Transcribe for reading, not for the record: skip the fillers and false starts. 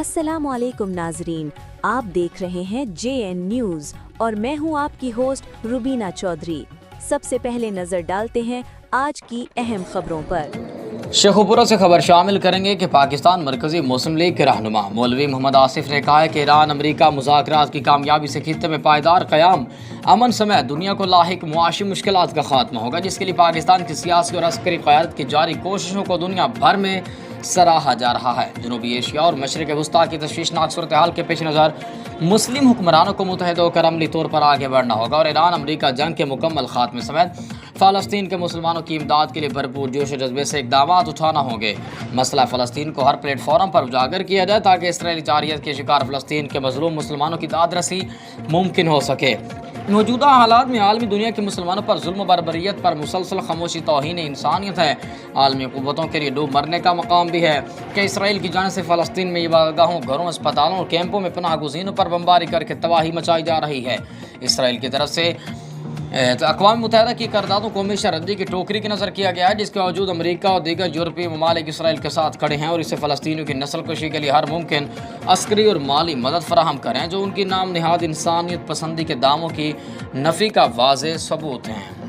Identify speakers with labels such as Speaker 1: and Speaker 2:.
Speaker 1: अस्सलाम वालेकुम नाजरीन, आप देख रहे हैं JN न्यूज़ और मैं हूं आपकी होस्ट रुबीना चौधरी। सबसे पहले नजर डालते हैं आज की अहम खबरों पर।
Speaker 2: शेखुपुरा से खबर शामिल करेंगे कि पाकिस्तान मरकजी मुस्लिम लीग के रहनुमा मौलवी मोहम्मद आसिफ ने कहा है कि ईरान अमरीका मुज़ाकरात की कामयाबी से खित्ते में पायदार क़याम, अमन समेत दुनिया को लाहिक मुआशी मुश्किलात का खात्मा होगा, जिसके लिए पाकिस्तान की सियासी और अस्करी क़यादत की जारी कोशिशों को दुनिया भर में सराहा जा रहा है। जनूबी एशिया और मशरक़ वस्ता की तशवीशनाक सूरत हाल के पेश नज़र मुस्लिम हुक्मरानों को मुतहद होकर अमली तौर पर आगे बढ़ना होगा और ईरान अमरीका जंग के मुकम्मल खात्मे समेत फ़लस्तीन के मुसलमानों की इमदाद के लिए भरपूर जोश जज्बे से इक़दाम उठाना होंगे। मसला फ़लस्तीन को हर प्लेटफॉर्म पर उजागर किया जाए ताकि इसराइली जारियत के शिकार फ़लस्तीन के मज़लूम मुसलमानों की दादरसी मुमकिन हो सके। मौजूदा हालात में आलमी दुनिया के मुसलमानों पर जुल्म बरबरियत पर मुसलसल खामोशी तौहीन इंसानियत है। आलमी क़ुव्वतों के लिए डूब मरने का मकाम भी है कि इसराइल की जानिब से फ़लस्तीन में इबादतगाहों, घरों, अस्पतालों और कैंपों में पनाह गुज़ीनों पर बमबारी करके तबाही मचाई जा रही है। इसराइल की तरफ से अक़वाम मुत्तहिदा की करारदादों को हमेशा रद्दी की टोकरी की नज़र किया गया है, जिसके बावजूद अमरीका और दीगर यूरोपीय ममालिक इसराइल के साथ खड़े हैं और इसे फ़लस्तीनियों की नस्ल कशी के लिए हर मुमकिन अस्करी और माली मदद फराहम करें, जो उनकी नाम नहाद इंसानियत पसंदी के दावों की नफ़ी का वाज़ेह सबूत हैं।